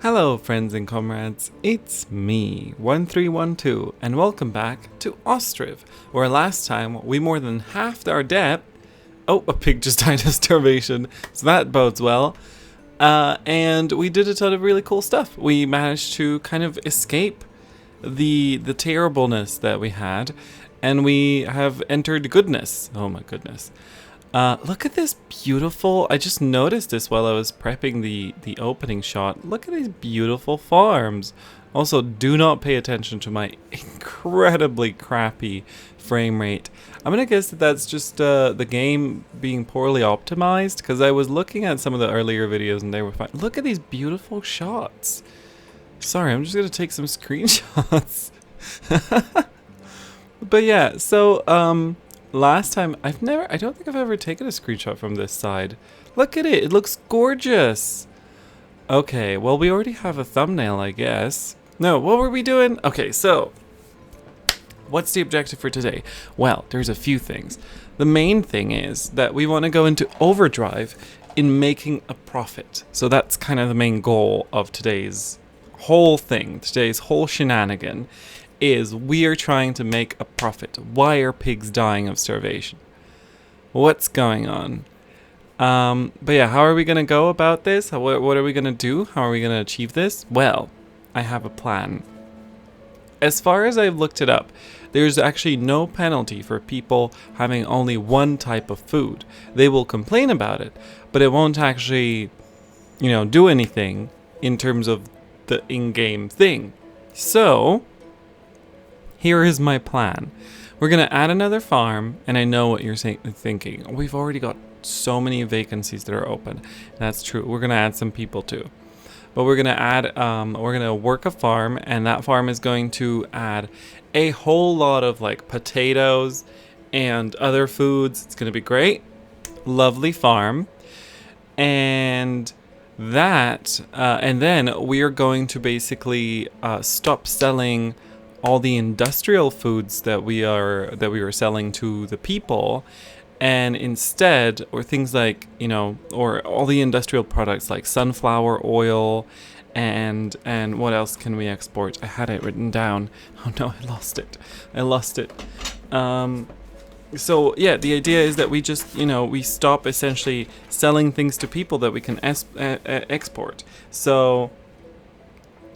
Hello friends and comrades, it's me, 1312, and welcome back to Ostriv, where last time we more than halved our debt. Oh, a pig just died of starvation, so that bodes well. And we did a ton of really cool stuff. We managed to kind of escape the terribleness that we had, and we have entered goodness. Oh my goodness. Look at this beautiful, I just noticed this while I was prepping the opening shot. Look at these beautiful farms. Also, do not pay attention to my incredibly crappy frame rate. I'm gonna guess that that's just the game being poorly optimized, because I was looking at some of the earlier videos and they were fine. Look at these beautiful shots. Sorry, I'm just gonna take some screenshots. But yeah, so, last time, I don't think I've ever taken a screenshot from this side. Look at it looks gorgeous. Okay, well we already have a thumbnail, I guess. No, what were we doing? Okay, so, what's the objective for today? Well, there's a few things. The main thing is that we want to go into overdrive in making a profit. So that's kind of the main goal of today's whole thing, today's whole shenanigan. Is we are trying to make a profit. Why are pigs dying of starvation? What's going on? But yeah, how are we going to go about this? What are we going to do? How are we going to achieve this? Well, I have a plan. As far as I've looked it up, there's actually no penalty for people having only one type of food. They will complain about it, but it won't actually, do anything in terms of the in-game thing. So here is my plan. We're going to add another farm, and I know what you're thinking. We've already got so many vacancies that are open. That's true. We're going to add some people too. But we're going to add, we're going to work a farm, and that farm is going to add a whole lot of like potatoes and other foods. It's going to be great. Lovely farm. And that, and then we are going to basically stop selling all the industrial foods that we were selling to the people, and instead, or things like, or all the industrial products like sunflower oil, and what else can we export? I had it written down. Oh no, I lost it. So yeah, the idea is that we just, we stop essentially selling things to people that we can export. So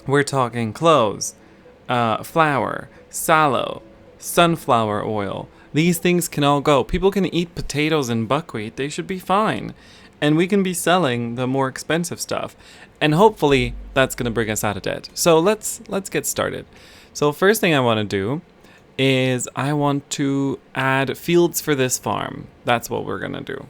we're talking clothes, flour, sallow, sunflower oil. These things can all go. People can eat potatoes and buckwheat. They should be fine. And we can be selling the more expensive stuff. And hopefully that's going to bring us out of debt. So let's get started. So first thing I want to do is I want to add fields for this farm. That's what we're going to do.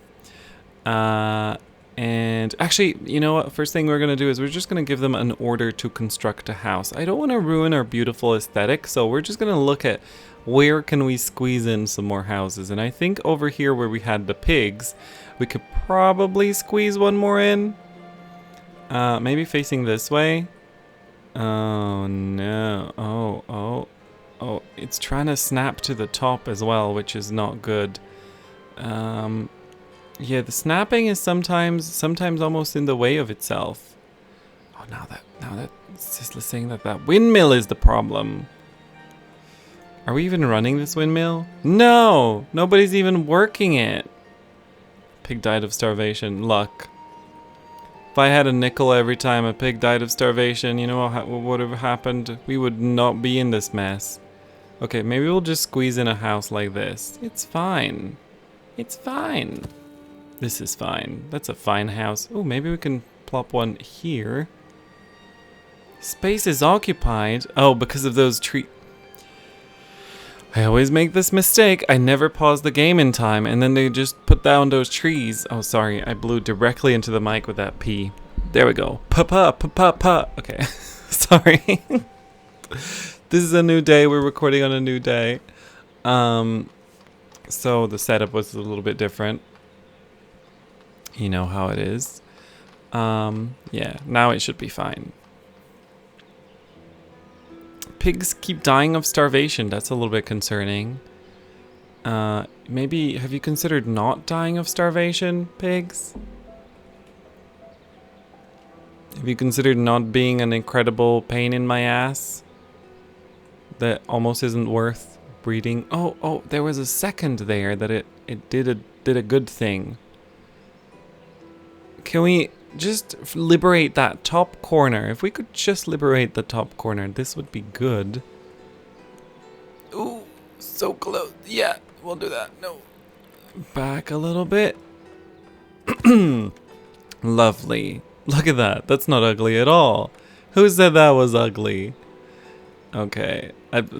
And actually, you know what? First thing we're going to do is we're just going to give them an order to construct a house. I don't want to ruin our beautiful aesthetic, so we're just going to look at where can we squeeze in some more houses. And I think over here where we had the pigs, we could probably squeeze one more in. Maybe facing this way. Oh, no. Oh, it's trying to snap to the top as well, which is not good. Yeah, the snapping is sometimes almost in the way of itself. Oh, now that Sisla's saying that windmill is the problem. Are we even running this windmill? No! Nobody's even working it. Pig died of starvation. Luck. If I had a nickel every time a pig died of starvation, you know what would have happened? We would not be in this mess. Okay, maybe we'll just squeeze in a house like this. It's fine. It's fine. This is fine. That's a fine house. Oh, maybe we can plop one here. Space is occupied. Oh, because of those trees. I always make this mistake. I never pause the game in time, and then they just put down those trees. Oh, sorry. I blew directly into the mic with that P. There we go. Pa. Okay. Sorry. This is a new day. We're recording on a new day. So the setup was a little bit different. You know how it is. Yeah, now it should be fine. Pigs keep dying of starvation. That's a little bit concerning. Maybe, have you considered not dying of starvation, pigs? Have you considered not being an incredible pain in my ass? That almost isn't worth breeding. Oh, there was a second there that it did a good thing. Can we just liberate that top corner? If we could just liberate the top corner, this would be good. Ooh, so close. Yeah, we'll do that. No. Back a little bit. Lovely. Look at that. That's not ugly at all. Who said that was ugly? Okay.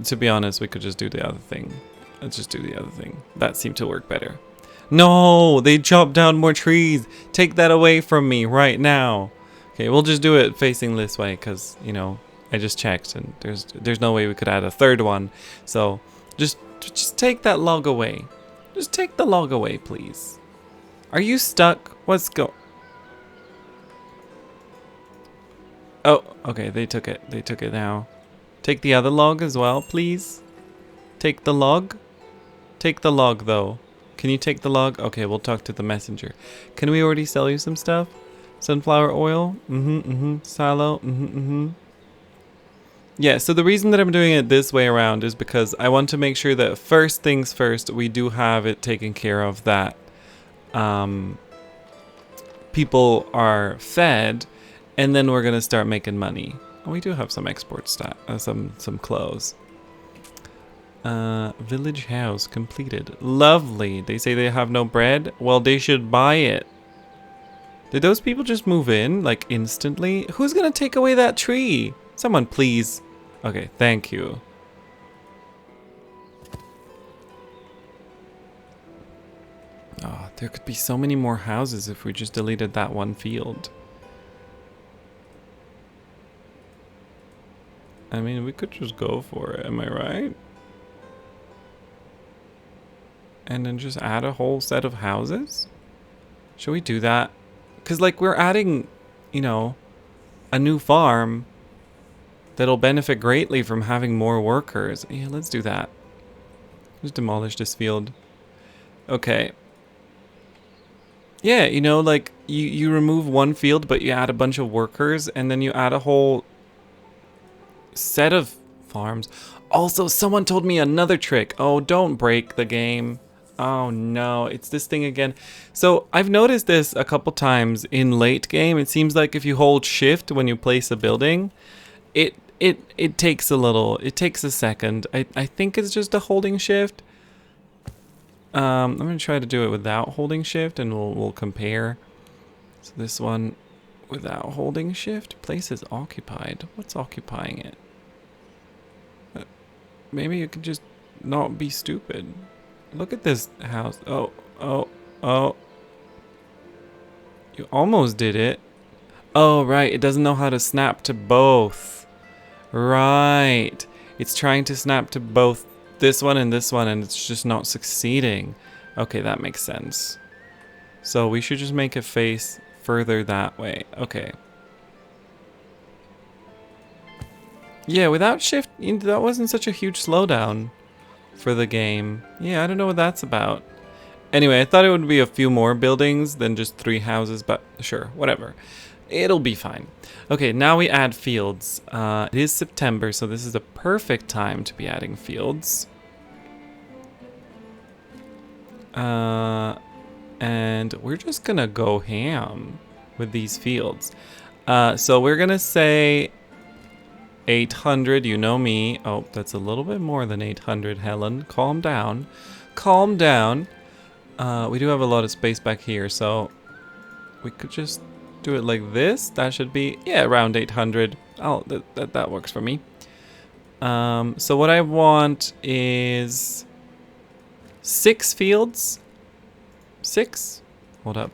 To be honest, we could just do the other thing. Let's just do the other thing. That seemed to work better. No, they chopped down more trees. Take that away from me right now. Okay, we'll just do it facing this way because, you know, I just checked and there's no way we could add a third one. So just take that log away. Just take the log away, please. Are you stuck? What's go? Oh, okay, they took it. They took it now. Take the other log as well, please. Take the log. Take the log, though. Can you take the log? Okay, we'll talk to the messenger. Can we already sell you some stuff? Sunflower oil? Silo? Yeah, so the reason that I'm doing it this way around is because I want to make sure that first things first, we do have it taken care of, that people are fed, and then we're gonna start making money. Oh, we do have some export some clothes. Village house completed. Lovely. They say they have no bread. Well, they should buy it. Did those people just move in like instantly? Who's gonna take away that tree? Someone, please. Okay, thank you. Oh, there could be so many more houses if we just deleted that one field. I mean, we could just go for it, am I right? And then just add a whole set of houses? Should we do that? Because, like, we're adding, you know, a new farm that'll benefit greatly from having more workers. Yeah, let's do that. Just demolish this field. Okay. Yeah, you know, like, you remove one field, but you add a bunch of workers, and then you add a whole set of farms. Also, someone told me another trick. Oh, don't break the game. Oh no, it's this thing again. So I've noticed this a couple times in late game. It seems like if you hold shift when you place a building, it takes a second. I think it's just a holding shift. I'm gonna try to do it without holding shift and we'll compare. So this one without holding shift, place is occupied. What's occupying it? Maybe you could just not be stupid. Look at this house. Oh. You almost did it. Oh, right. It doesn't know how to snap to both. Right. It's trying to snap to both this one, and it's just not succeeding. Okay, that makes sense. So we should just make it face further that way. Okay. Yeah, without shift, that wasn't such a huge slowdown for the game. Yeah, I don't know what that's about. Anyway, I thought it would be a few more buildings than just 3 houses, but sure, whatever. It'll be fine. Okay, now we add fields. It is September, so this is the perfect time to be adding fields. And we're just gonna go ham with these fields. So we're gonna say 800, you know me. Oh, that's a little bit more than 800, Helen. Calm down. Calm down. We do have a lot of space back here, so we could just do it like this. That should be, yeah, around 800. Oh, that works for me. So what I want is 6 fields. 6? Hold up.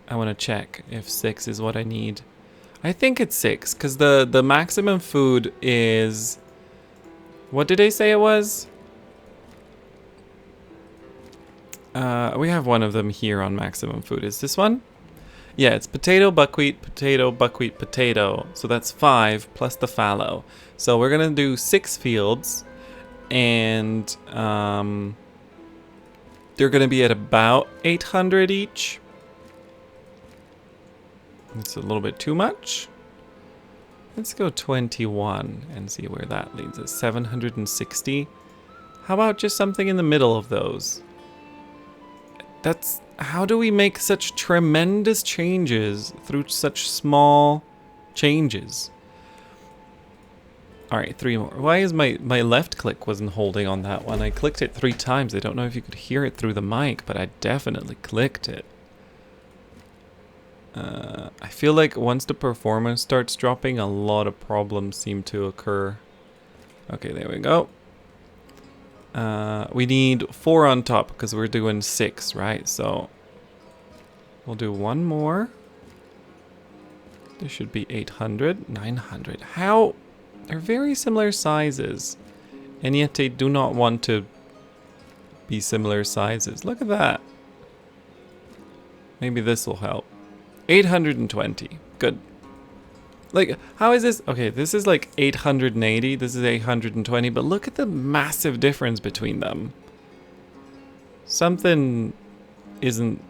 I want to check if 6 is what I need. I think it's 6, because the maximum food is... What did they say it was? We have one of them here on maximum food. Is this one? Yeah, it's potato, buckwheat, potato, buckwheat, potato. So that's 5 plus the fallow. So we're going to do 6 fields. And they're going to be at about 800 each. It's a little bit too much. Let's go 21 and see where that leads us. 760. How about just something in the middle of those? How do we make such tremendous changes through such small changes? All right, 3 more. Why is my left click wasn't holding on that one? I clicked it 3 times. I don't know if you could hear it through the mic, but I definitely clicked it. I feel like once the performance starts dropping, a lot of problems seem to occur. Okay, there we go. We need 4 on top because we're doing 6, right? So we'll do 1 more. This should be 800, 900. How? They're very similar sizes, and yet they do not want to be similar sizes. Look at that. Maybe this will help. 820. Good. Like, how is this? Okay, this is like 880. This is 820. But look at the massive difference between them. Something isn't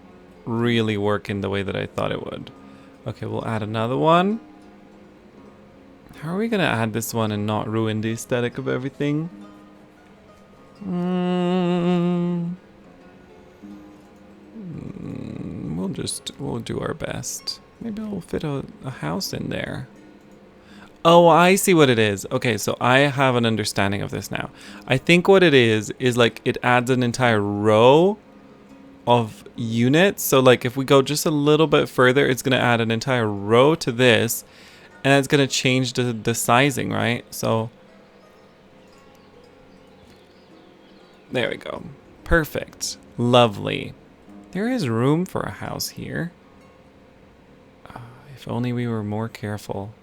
really working the way that I thought it would. Okay, we'll add another one. How are we going to add this one and not ruin the aesthetic of everything? We'll do our best. Maybe we'll fit a house in there. Oh, I see what it is. Okay, so I have an understanding of this now. I think what it is like it adds an entire row of units. So like if we go just a little bit further, it's going to add an entire row to this, and it's going to change the sizing, right? So there we go. Perfect. Lovely. There is room for a house here. If only we were more careful.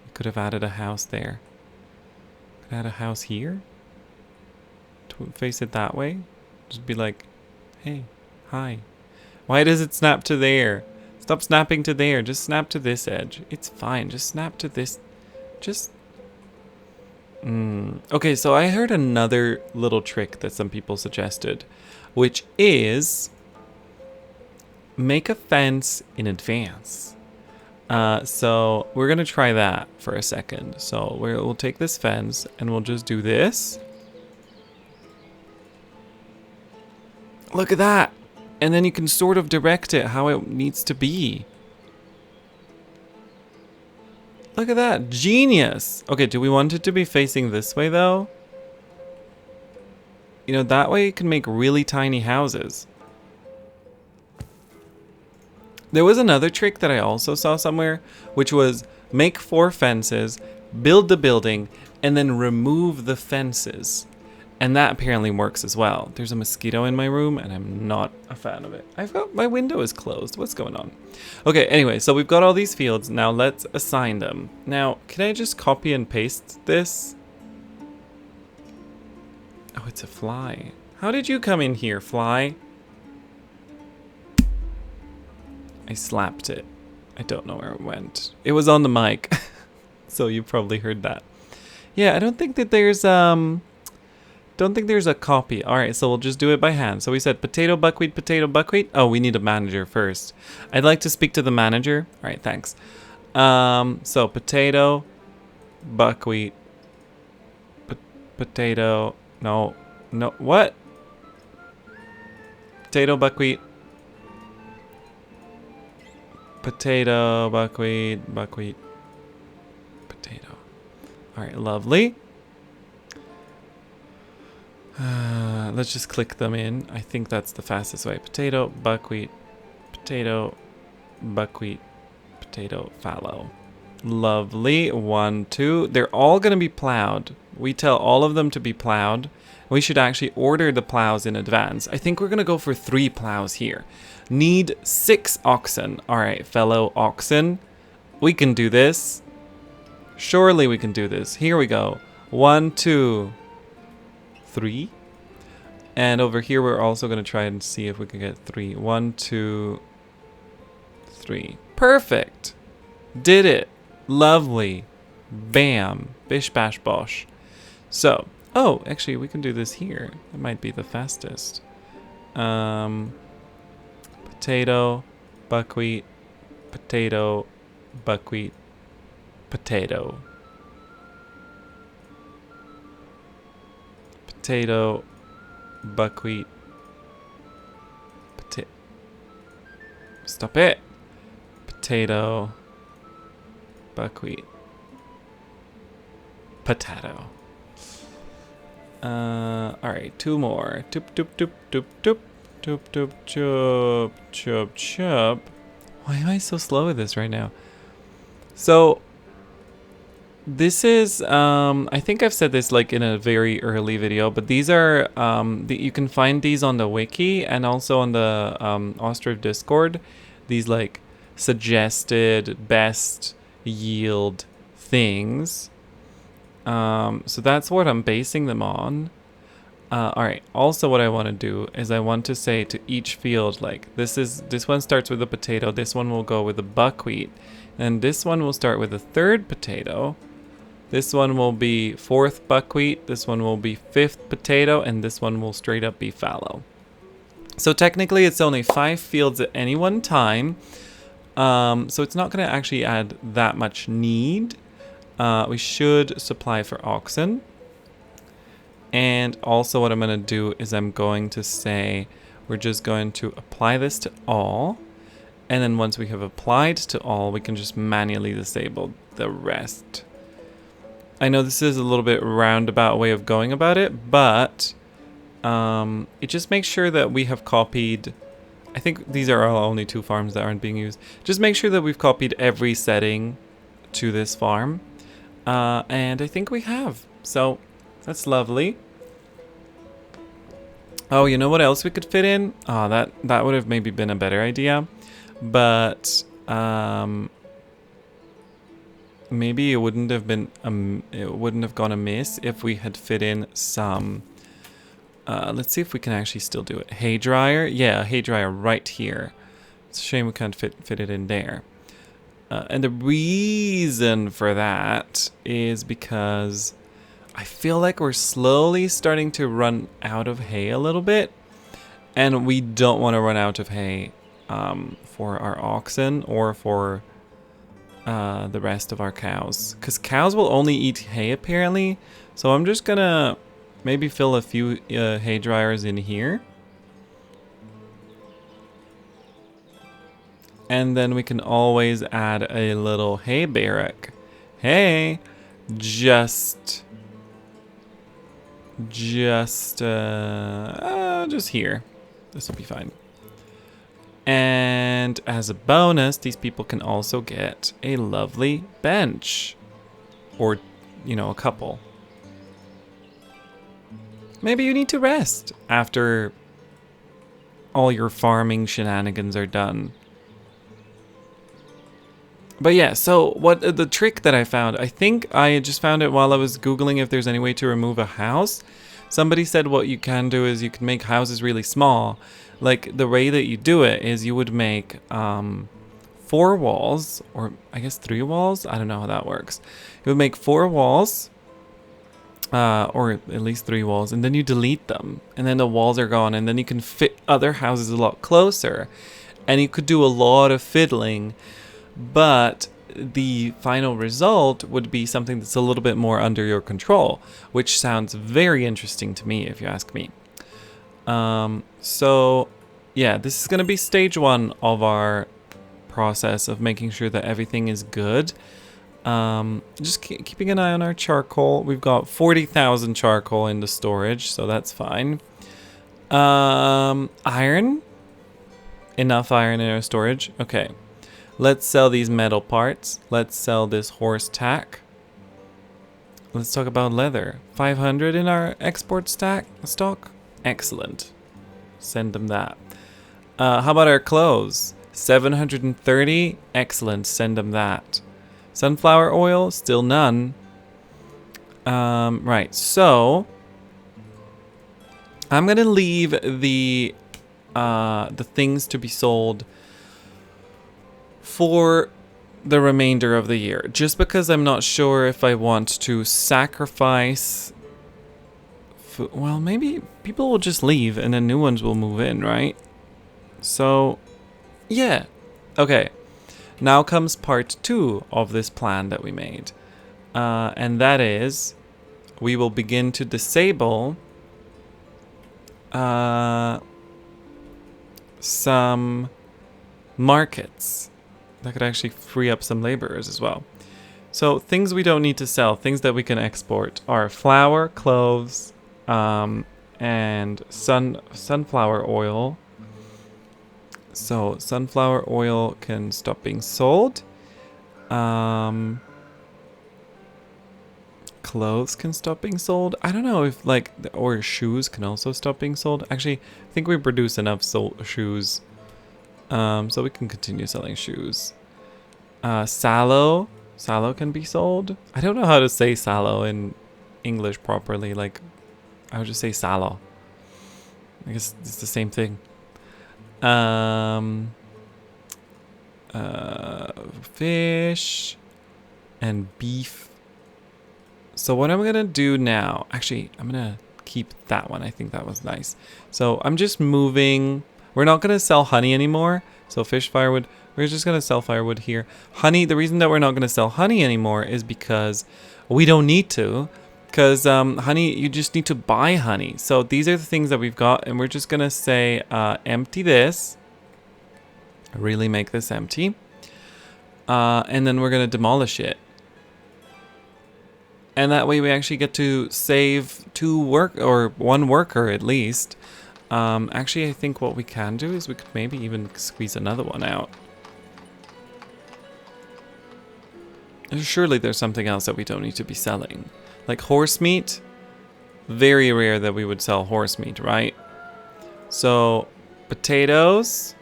We could have added a house there. Could add a house here? To face it that way? Just be like, hey, hi. Why does it snap to there? Stop snapping to there. Just snap to this edge. It's fine. Just snap to this. Just... Okay, so I heard another little trick that some people suggested, which is... make a fence in advance. So we're gonna try that for a second. So we'll take this fence and we'll just do this. Look at that. And then you can sort of direct it how it needs to be. Look at that. Genius. Okay, do we want it to be facing this way though? You know, that way you can make really tiny houses. There was another trick that I also saw somewhere, which was make 4 fences, build the building, and then remove the fences. And that apparently works as well. There's a mosquito in my room, and I'm not a fan of it. I've got my window is closed. What's going on? Okay, anyway, so we've got all these fields. Now let's assign them. Now, can I just copy and paste this? Oh, it's a fly. How did you come in here, fly? I slapped it. I don't know where it went. It was on the mic, so you probably heard that. Yeah, I don't think that there's a copy. All right, so we'll just do it by hand. So we said potato, buckwheat, potato, buckwheat. Oh, we need a manager first. I'd like to speak to the manager. All right, thanks. So potato, buckwheat, potato. No, what? Potato, buckwheat. Potato, buckwheat, potato. All right, lovely. Let's just click them in. I think that's the fastest way. Potato, buckwheat, potato, fallow. Lovely. 1, 2. They're all going to be plowed. We tell all of them to be plowed. We should actually order the plows in advance. I think we're going to go for 3 plows here. Need 6 oxen. All right, fellow oxen. We can do this. Surely we can do this. Here we go. 1, 2, 3. And over here, we're also going to try and see if we can get 3. 1, 2, 3. Perfect. Did it. Lovely. Bam. Bish, bash, bosh. So, oh, actually, we can do this here. It might be the fastest. Potato, buckwheat, potato, buckwheat, potato. Potato, buckwheat, potato. Stop it. Potato, buckwheat, potato. Alright, 2 more. Toop, toop, toop, toop, toop, toop, toop, chop, chop, chop. Why am I so slow with this right now? So, this is, I think I've said this like in a very early video, but these are, you can find these on the wiki and also on the Ostriv Discord. These like suggested best yield things. So that's what I'm basing them on. Alright, also what I want to do is I want to say to each field, like, this one starts with a potato, this one will go with a buckwheat, and this one will start with a 3rd potato, this one will be 4th buckwheat, this one will be 5th potato, and this one will straight up be fallow. So technically it's only 5 fields at any one time, so it's not going to actually add that much need. We should supply for oxen. And also what I'm going to do is I'm going to say we're just going to apply this to all. And then once we have applied to all, we can just manually disable the rest. I know this is a little bit roundabout way of going about it, but it just makes sure that we have copied. I think these are our only 2 farms that aren't being used. Just make sure that we've copied every setting to this farm. And I think we have. So that's lovely. Oh, you know what else we could fit in? Oh, that would have maybe been a better idea. But maybe it wouldn't have been it wouldn't have gone amiss if we had fit in some. Let's see if we can actually still do it. Hay dryer, yeah, hay dryer right here. It's a shame we can't fit it in there. And the reason for that is because I feel like we're slowly starting to run out of hay a little bit, and we don't want to run out of hay for our oxen or for the rest of our cows, because cows will only eat hay apparently. So I'm just gonna maybe fill a few hay dryers in here, and then we can always add a little hay barrack. Hey, just here. This will be fine. And as a bonus, these people can also get a lovely bench, or, you know, a couple. Maybe you need to rest after all your farming shenanigans are done. But yeah, so what the trick that I found, I think I just found it while I was Googling if there's any way to remove a house. Somebody said what you can do is you can make houses really small. Like, the way that you do it is you would make 4 walls, or I guess 3 walls? I don't know how that works. You would make 4 walls, or at least 3 walls, and then you delete them. And then the walls are gone, and then you can fit other houses a lot closer. And you could do a lot of fiddling, but the final result would be something that's a little bit more under your control, which sounds very interesting to me, if you ask me. So yeah, this is going to be stage 1 of our process of making sure that everything is good. Just keeping an eye on our charcoal. We've got 40,000 charcoal in the storage, so that's fine. Iron. Enough iron in our storage. Okay. Let's sell these metal parts. Let's sell this horse tack. Let's talk about leather. 500 in our export stock. Excellent. Send them that. How about our clothes? 730. Excellent. Send them that. Sunflower oil, still none. Right. So I'm gonna leave the things to be sold for the remainder of the year, just because I'm not sure if I want to sacrifice. Well, maybe people will just leave and then new ones will move in, right? So, yeah. Okay. Now comes part 2 of this plan that we made. And that is, we will begin to disable some markets that could actually free up some laborers as well. So things we don't need to sell, things that we can export, are flour, cloves, and sunflower oil. So sunflower oil can stop being sold. Clothes can stop being sold. I don't know if or shoes can also stop being sold. Actually, I think we produce enough shoes, so we can continue selling shoes. Sallow can be sold. I don't know how to say sallow in English properly. Like, I would just say sallow. I guess it's the same thing. Fish and beef. So what I'm gonna do now, actually, I'm gonna keep that one. I think that was nice. So I'm just moving. We're not gonna sell honey anymore. So fish, firewood. We're just gonna sell firewood here. Honey, the reason that we're not gonna sell honey anymore is because we don't need to. Because honey, you just need to buy honey. So these are the things that we've got, and we're just gonna say empty this. Really make this empty. And then we're gonna demolish it. And that way we actually get to save one worker at least. Actually, I think what we can do is we could maybe even squeeze another one out. Surely there's something else that we don't need to be selling. Like horse meat. Very rare that we would sell horse meat, right? So, potatoes.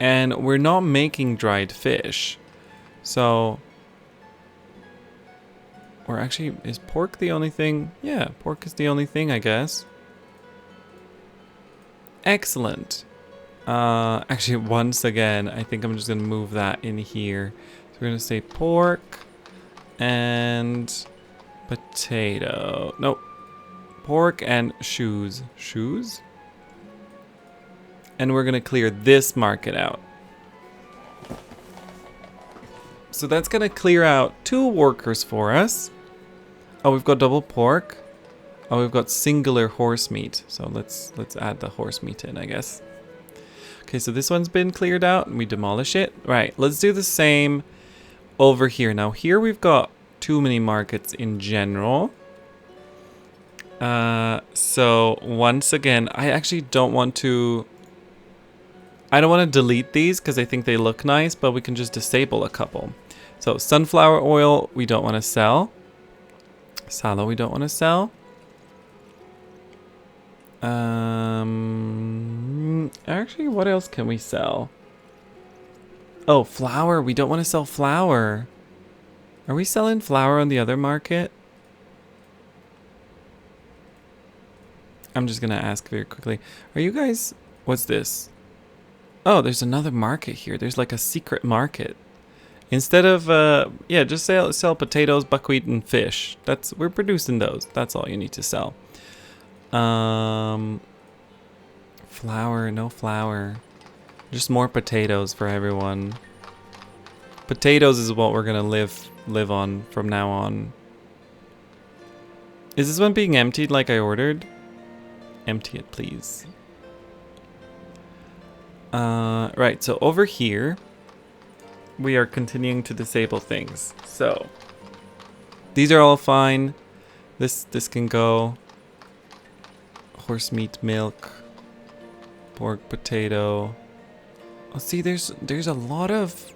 And we're not making dried fish. So... Or actually, is pork the only thing? Yeah, pork is the only thing, I guess. Excellent. Actually, once again, I think I'm just going to move that in here. So we're going to say pork and potato. Nope. Pork and shoes. Shoes? And we're going to clear this market out. So that's going to clear out 2 workers for us. Oh, we've got double pork. Oh, we've got singular horse meat. So let's add the horse meat in, I guess. Okay, so this one's been cleared out and we demolish it. Right, let's do the same over here. Now here we've got too many markets in general. So once again, I actually don't want to... I don't want to delete these because I think they look nice, but we can just disable a couple. So sunflower oil, we don't want to sell. Sallow, we don't want to sell. Actually, what else can we sell? Oh, flour. We don't want to sell flour. Are we selling flour on the other market? I'm just going to ask very quickly. Are you guys... What's this? Oh, there's another market here. There's like a secret market. Instead of, yeah, just sell potatoes, buckwheat, and fish. We're producing those. That's all you need to sell. Flour, no flour. Just more potatoes for everyone. Potatoes is what we're gonna live on from now on. Is this one being emptied like I ordered? Empty it, please. Right, so over here, we are continuing to disable things. So, these are all fine. This can go. Horse meat, milk, pork, potato. Oh, see, there's a lot of...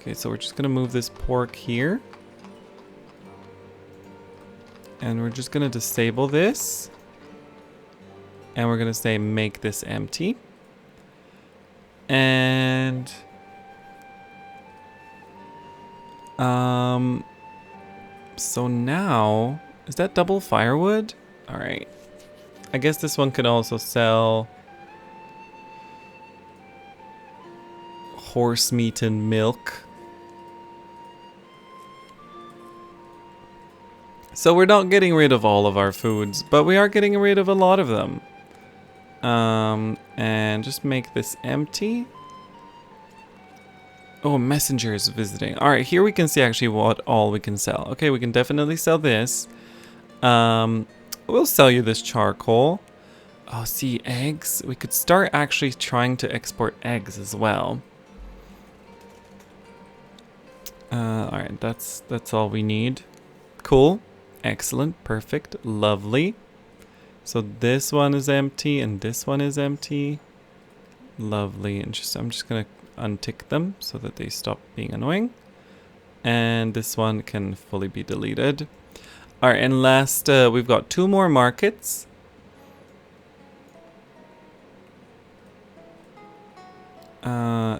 Okay, so we're just gonna move this pork here. And we're just gonna disable this. And we're gonna say make this empty. And... So now... Is that double firewood? Alright. I guess this one could also sell... horse meat and milk. So we're not getting rid of all of our foods, but we are getting rid of a lot of them. And just make this empty. Oh, a messenger is visiting. All right, here we can see actually what all we can sell. Okay, we can definitely sell this. We'll sell you this charcoal. Oh, see, eggs. We could start actually trying to export eggs as well. All right, that's all we need. Cool, excellent, perfect, lovely. So this one is empty and this one is empty. Lovely, and I'm just gonna untick them so that they stop being annoying. And this one can fully be deleted. All right, and last, we've got 2 more markets.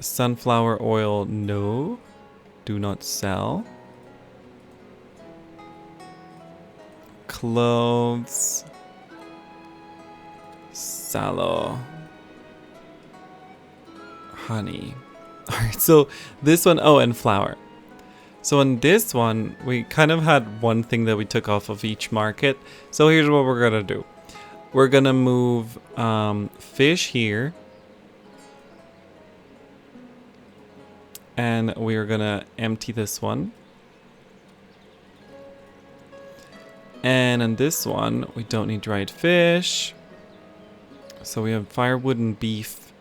Sunflower oil, no. Do not sell. Clothes. Sallow. Honey. Alright, so this one, oh, and flour. So on this one, we kind of had one thing that we took off of each market. So here's what we're gonna do. We're gonna move fish here. And we're gonna empty this one. And on this one, we don't need dried fish. So we have firewood and beef.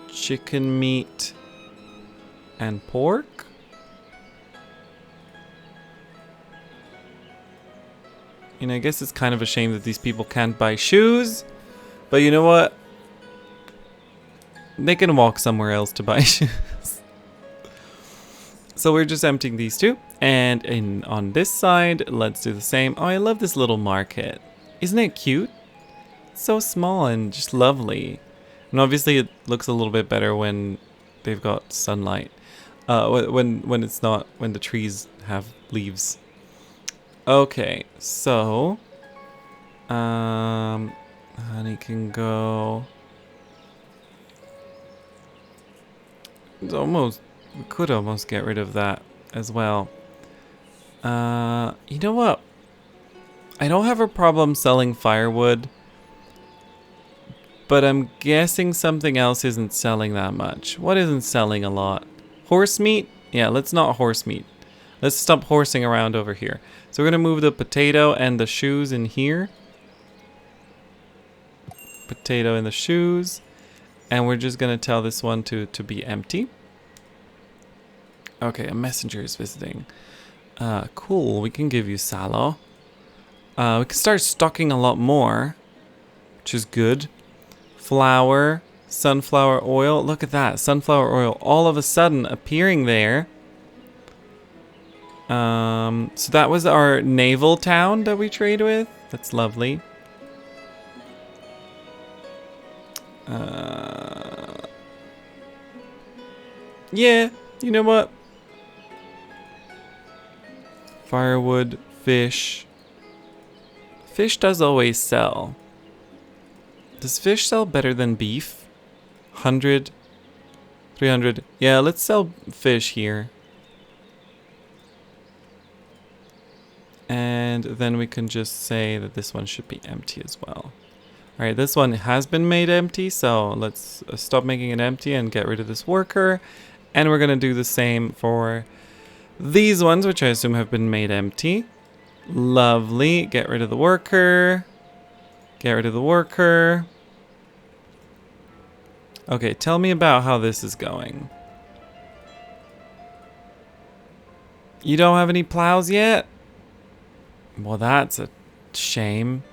Chicken meat and pork. And I guess it's kind of a shame that these people can't buy shoes. But you know what? They can walk somewhere else to buy shoes. So we're just emptying these 2. And on this side, let's do the same. Oh, I love this little market. Isn't it cute? It's so small and just lovely. And obviously it looks a little bit better when they've got sunlight. When it's not, when the trees have leaves. Okay, so honey can go. It's almost, we could almost get rid of that as well. You know what? I don't have a problem selling firewood, but I'm guessing something else isn't selling that much. What isn't selling a lot? Horse meat? Yeah, let's not horse meat. Let's stop horsing around over here. So we're gonna move the potato and the shoes in here. Potato and the shoes. And we're just gonna tell this one to be empty. Okay, a messenger is visiting. Cool, we can give you sallow. We can start stocking a lot more, which is good. Flour, sunflower oil. Look at that, sunflower oil all of a sudden appearing there. So that was our naval town that we trade with. That's lovely. Yeah, you know what? Firewood, fish. Fish does always sell. Does fish sell better than beef? 100, 300. Yeah, let's sell fish here. And then we can just say that this one should be empty as well. All right, this one has been made empty, so let's stop making it empty and get rid of this worker. And we're gonna do the same for these ones, which I assume have been made empty. Lovely, get rid of the worker. Get rid of the worker. Okay, tell me about how this is going. You don't have any plows yet? Well, that's a shame.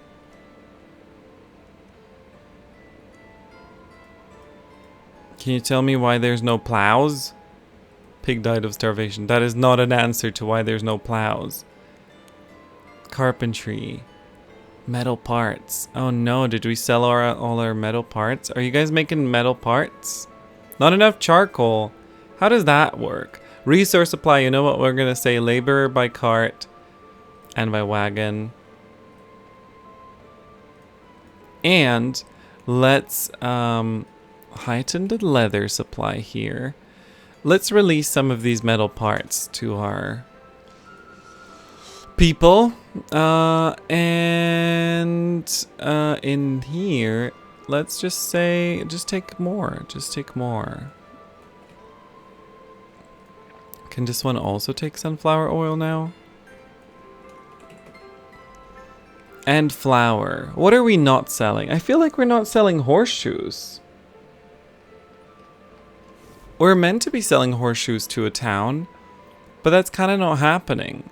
Can you tell me why there's no plows? Pig died of starvation. That is not an answer to why there's no plows. Carpentry. Metal parts. Oh no, did we sell all our metal parts? Are you guys making metal parts? Not enough charcoal. How does that work? Resource supply, you know what we're gonna say? Laborer by cart and by wagon. And let's heighten the leather supply here. Let's release some of these metal parts to our people. And in here, let's just say, just take more. Just take more. Can this one also take sunflower oil now? And flour. What are we not selling? I feel like we're not selling horseshoes. We're meant to be selling horseshoes to a town, but that's kind of not happening.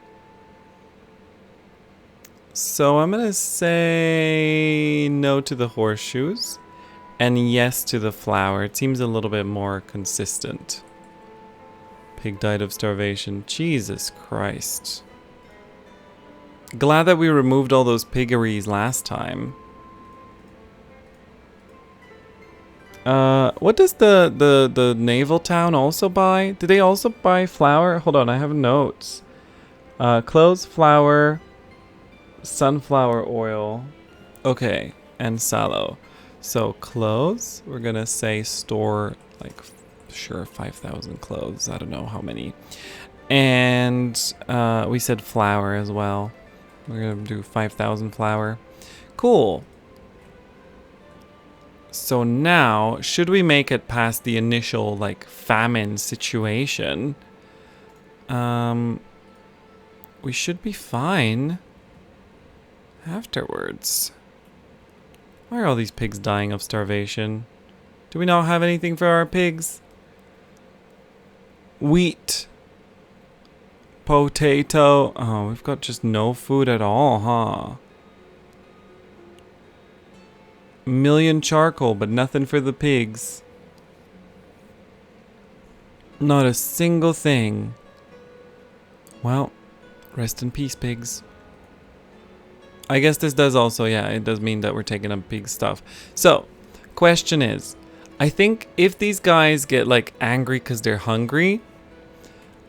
So I'm gonna say no to the horseshoes and yes to the flour. It seems a little bit more consistent. Pig died of starvation. Jesus Christ. Glad that we removed all those piggeries last time. What does the naval town also buy? Do they also buy flour? Hold on, I have notes. Clothes, flour, sunflower oil. Okay, and sallow. So clothes, we're gonna say store like sure 5,000 clothes. I don't know how many. And we said flour as well. We're gonna do 5,000 flour. Cool. So now, should we make it past the initial like famine situation, we should be fine afterwards. Why are all these pigs dying of starvation? Do we not have anything for our pigs? Wheat. Potato. Oh, we've got just no food at all, huh? Million charcoal, but nothing for the pigs. Not a single thing. Well, rest in peace, pigs. I guess this does also, yeah, it does mean that we're taking up pig stuff. So, question is, I think if these guys get like angry because they're hungry,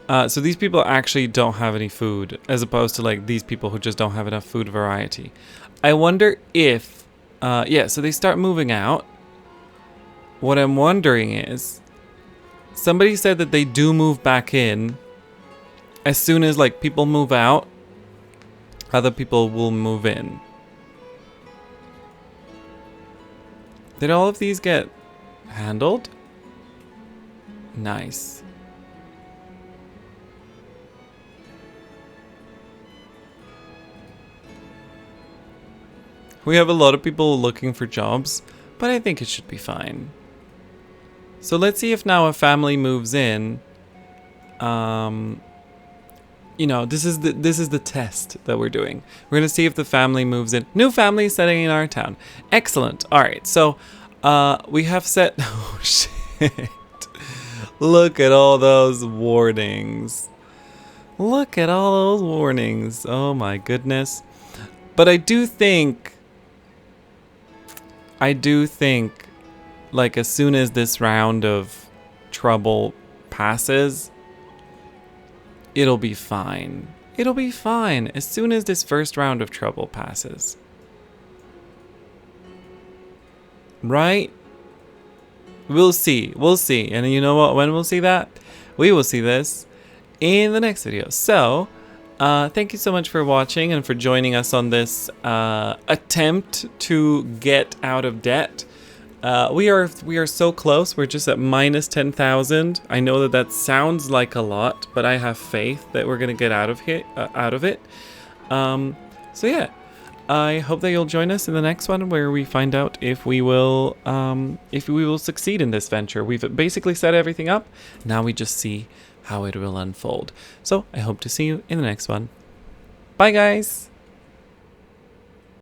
so these people actually don't have any food, as opposed to like these people who just don't have enough food variety. I wonder if, yeah, so they start moving out. What I'm wondering is, somebody said that they do move back in. As soon as like people move out, other people will move in. Did all of these get handled? Nice. We have a lot of people looking for jobs, but I think it should be fine. So let's see if now a family moves in. You know, this is the test that we're doing. We're gonna see if the family moves in. New family setting in our town. Excellent. All right. So we have set. Oh shit! Look at all those warnings. Look at all those warnings. Oh my goodness. But I do think, like, as soon as this round of trouble passes, it'll be fine. It'll be fine as soon as this first round of trouble passes. Right? We'll see. We'll see. And you know what? When we'll see that? We will see this in the next video. So, thank you so much for watching and for joining us on this attempt to get out of debt. We are so close. We're just at minus 10,000. I know that sounds like a lot, but I have faith that we're gonna get out of it. So yeah, I hope that you'll join us in the next one where we find out if we will succeed in this venture. We've basically set everything up. Now we just see how it will unfold. So I hope to see you in the next one. Bye, guys.